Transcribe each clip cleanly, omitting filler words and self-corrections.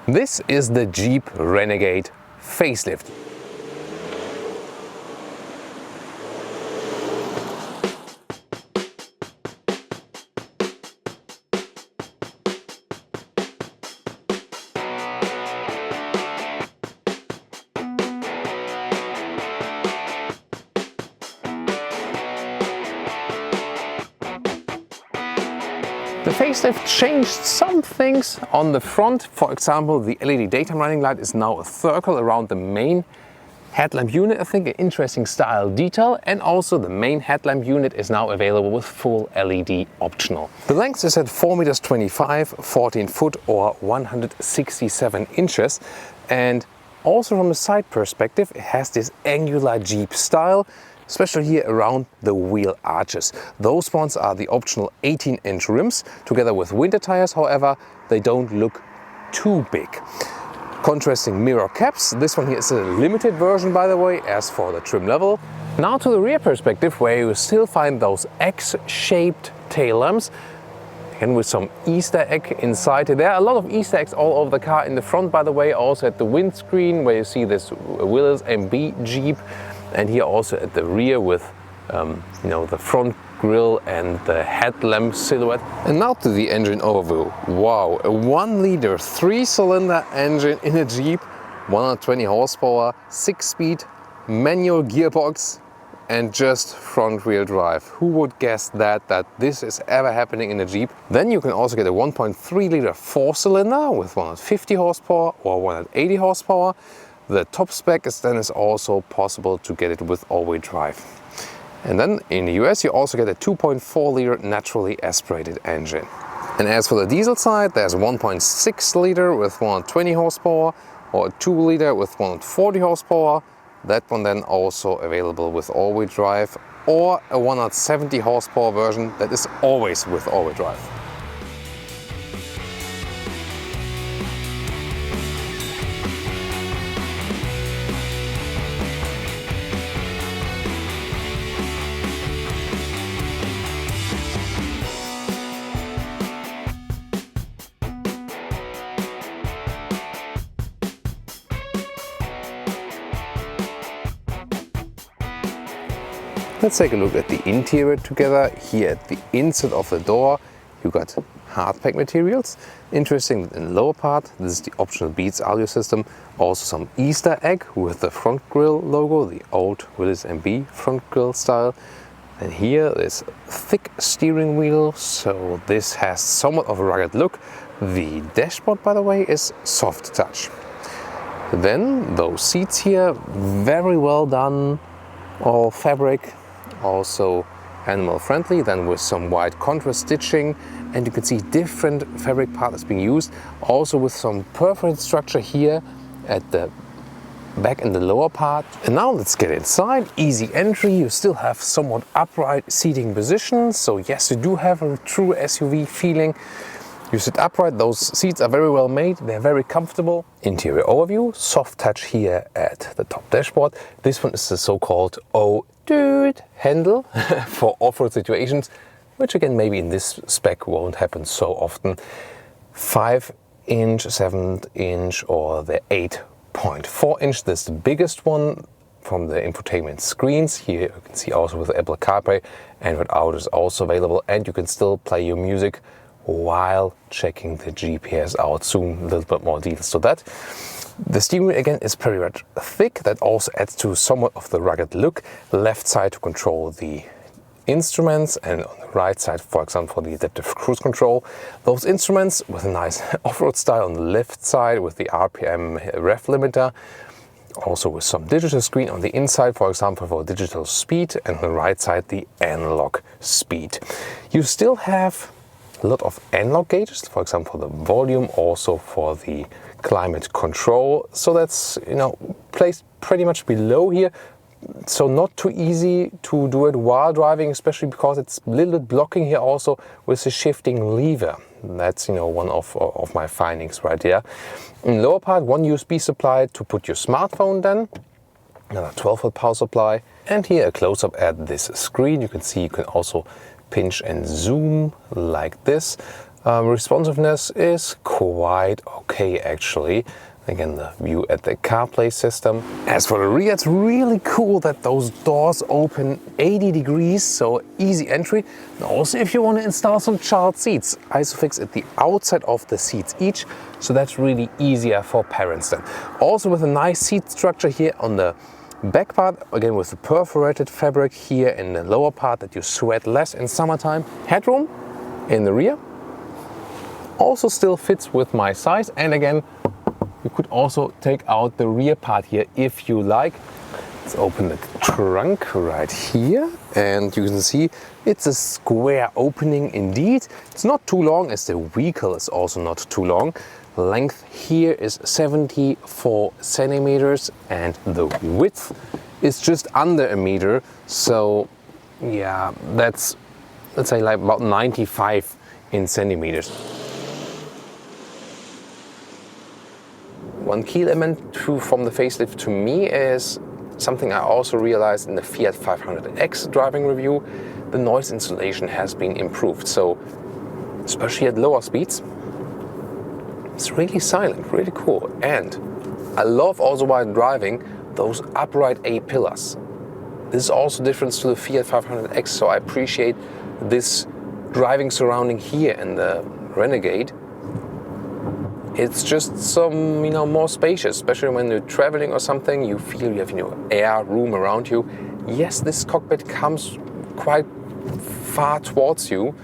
This is the Jeep Renegade facelift. The facelift changed some things on the front. For example, the LED daytime running light is now a circle around the main headlamp unit. I think an interesting style detail. And also the main headlamp unit is now available with full LED optional. The length is at 4.25 meters, 14 foot or 167 inches. And also from the side perspective, it has this angular Jeep style, especially here around the wheel arches. Those ones are the optional 18-inch rims, together with winter tires. However, they don't look too big. Contrasting mirror caps. This one here is a limited version, by the way, as for the trim level. Now to the rear perspective, where you still find those X-shaped tail lamps, and with some Easter egg inside. There are a lot of Easter eggs all over the car. In the front, by the way, also at the windscreen, where you see this Willys MB Jeep. And here also at the rear with the front grille and the headlamp silhouette. And now to the engine overview. Wow, a 1-liter 3-cylinder engine in a Jeep, 120 horsepower, 6-speed manual gearbox, and just front-wheel drive. Who would guess that this is ever happening in a Jeep? Then you can also get a 1.3-liter 4-cylinder with 150 horsepower or 180 horsepower. The top spec is also possible to get it with all-wheel drive. And then in the US you also get a 2.4-liter naturally aspirated engine. And as for the diesel side, there's a 1.6-liter with 120 horsepower or a 2-liter with 140 horsepower. That one then also available with all-wheel drive, or a 170 horsepower version that is always with all-wheel drive. Let's take a look at the interior together. Here at the inside of the door, you got hardpack materials. Interesting, in the lower part, this is the optional Beats audio system. Also some Easter egg with the front grille logo, the old Willys MB front grille style. And here is thick steering wheel, so this has somewhat of a rugged look. The dashboard, by the way, is soft touch. Then those seats here, very well done, all fabric. Also animal friendly, then with some white contrast stitching, and you can see different fabric patterns being used, also with some perforated structure here at the back in the lower part. And now let's get inside. Easy entry. You still have somewhat upright seating position, so yes, you do have a true SUV feeling. You sit upright, those seats are very well made, they're very comfortable. Interior overview, soft touch here at the top dashboard. This one is the so-called dude handle for off-road situations, which again maybe in this spec won't happen so often. 5-inch, 7-inch or the 8.4-inch, this is the biggest one from the infotainment screens. Here you can see also with Apple CarPlay, Android Auto is also available, and you can still play your music while checking the GPS out. Soon a little bit more details to that. The steering wheel again is pretty much thick. That also adds to somewhat of the rugged look. Left side to control the instruments, and on the right side, for example, for the adaptive cruise control. Those instruments with a nice off-road style on the left side with the RPM ref limiter. Also with some digital screen on the inside, for example, for digital speed, and on the right side the analog speed. You still have a lot of analog gauges, for example the volume, also for the climate control, so that's placed pretty much below here, so not too easy to do it while driving, especially because it's a little bit blocking here also with the shifting lever. That's one of my findings right there. In the lower part, one USB supply to put your smartphone, then another 12-volt power supply, and here a close-up at this screen. You can see you can also pinch and zoom like this. Responsiveness is quite okay actually. Again, the view at the CarPlay system. As for the rear, it's really cool that those doors open 80 degrees, so easy entry. And also if you want to install some child seats, Isofix at the outside of the seats each, so that's really easier for parents then. Also with a nice seat structure here on the back part, again with the perforated fabric here in the lower part that you sweat less in summertime. Headroom in the rear also still fits with my size, and again you could also take out the rear part here if you like. Let's open the trunk right here, and you can see it's a square opening indeed. It's not too long, as the vehicle is also not too long. Length here is 74 centimeters and the width is just under a meter. So yeah, that's, let's say, like about 95 in centimeters. One key element from the facelift to me is something I also realized in the Fiat 500X driving review. The noise insulation has been improved. So especially at lower speeds, it's really silent, really cool. And I love also while driving those upright A-pillars. This is also different to the Fiat 500X, so I appreciate this driving surrounding here in the Renegade. It's just some, more spacious, especially when you're traveling or something. You feel you have, air, room around you. Yes, this cockpit comes quite far towards you,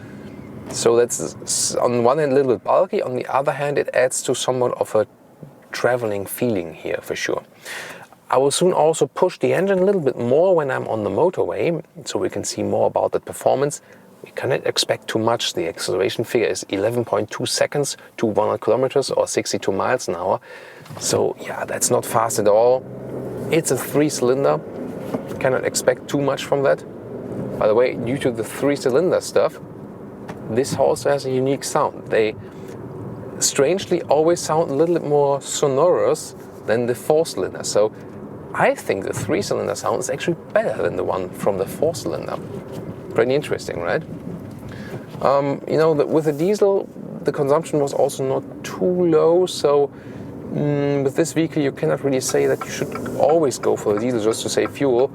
so that's on one hand a little bit bulky. On the other hand, it adds to somewhat of a traveling feeling here for sure. I will soon also push the engine a little bit more when I'm on the motorway, so we can see more about the performance. We cannot expect too much. The acceleration figure is 11.2 seconds to 100 kilometers or 62 miles an hour. So yeah, that's not fast at all. It's a 3-cylinder. Cannot expect too much from that. By the way, due to the 3-cylinder stuff, this also has a unique sound. They strangely always sound a little bit more sonorous than the 4-cylinder. So I think the 3-cylinder sound is actually better than the one from the 4-cylinder. Pretty interesting, right? With the diesel, the consumption was also not too low, so with this vehicle you cannot really say that you should always go for the diesel just to save fuel.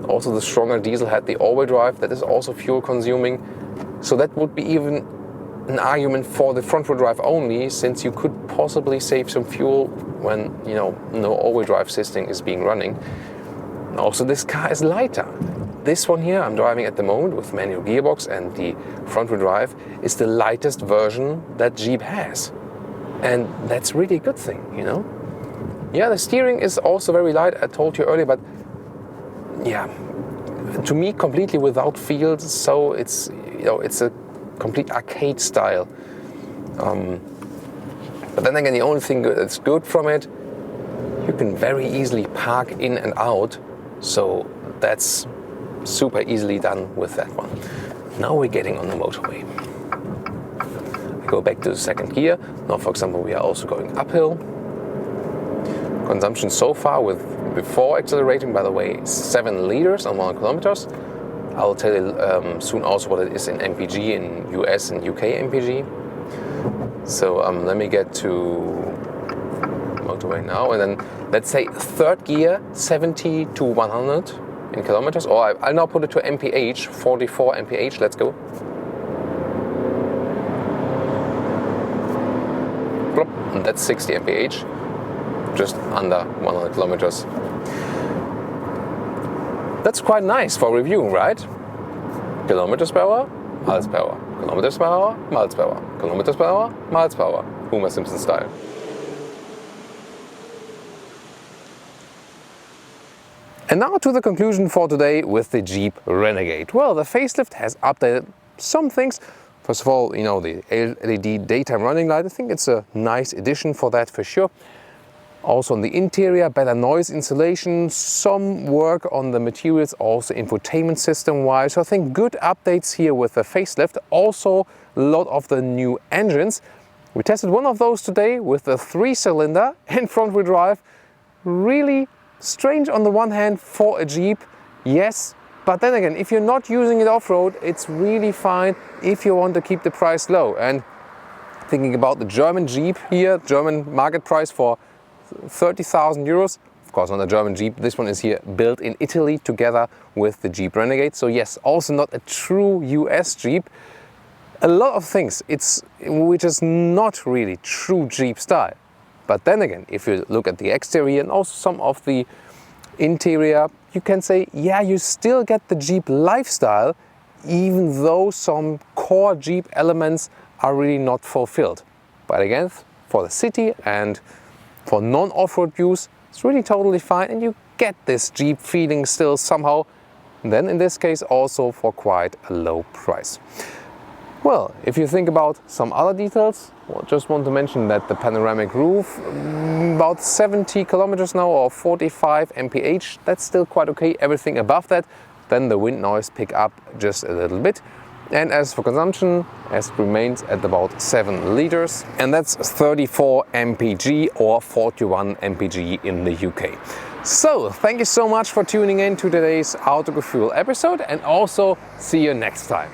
Also the stronger diesel had the all-wheel drive, that is also fuel consuming, so that would be even an argument for the front-wheel drive only, since you could possibly save some fuel when no all-wheel drive system is being running. Also this car is lighter. This one here I'm driving at the moment with manual gearbox and the front-wheel drive is the lightest version that Jeep has. And that's really a good thing, Yeah, the steering is also very light, I told you earlier, but yeah, to me completely without feel, so it's, it's a complete arcade style. But then again, the only thing that's good from it, you can very easily park in and out, so that's super easily done with that one. Now we're getting on the motorway. I go back to the second gear. Now, for example, we are also going uphill. Consumption so far before accelerating, by the way, 7 liters on 100 kilometers. I'll tell you soon also what it is in MPG, in US and UK MPG. So let me get to motorway now, and then let's say third gear, 70 to 100 in kilometers, or I'll now put it to mph, 44 mph, let's go. Plop, and that's 60 mph, just under 100 kilometers. That's quite nice for review, right? Kilometers per hour, miles per hour. Kilometers per hour, miles per hour. Kilometers per hour, miles per hour. Homer Simpson style. And now to the conclusion for today with the Jeep Renegade. Well, the facelift has updated some things. First of all, the LED daytime running light. I think it's a nice addition for that for sure. Also on the interior, better noise insulation, some work on the materials, also infotainment system wise. So I think good updates here with the facelift. Also a lot of the new engines. We tested one of those today with the 3-cylinder and front-wheel drive. Really strange on the one hand for a Jeep, yes, but then again, if you're not using it off-road, it's really fine if you want to keep the price low. And Thinking about the German Jeep here, German market price for 30,000 euros. Of course, not a German Jeep. This one is here built in Italy together with the Jeep Renegade. So yes, also not a true US Jeep. A lot of things which is not really true Jeep style. But then again, if you look at the exterior and also some of the interior, you can say, yeah, you still get the Jeep lifestyle, even though some core Jeep elements are really not fulfilled. But again, for the city and for non-off-road use, it's really totally fine, and you get this Jeep feeling still somehow. And then in this case also for quite a low price. Well, if you think about some other details, well, just want to mention that the panoramic roof, about 70 kilometers now or 45 mph, that's still quite okay. Everything above that, then the wind noise pick up just a little bit. And as for consumption, it remains at about 7 liters, and that's 34 mpg or 41 mpg in the UK. So, thank you so much for tuning in to today's Autogefühl episode, and also see you next time.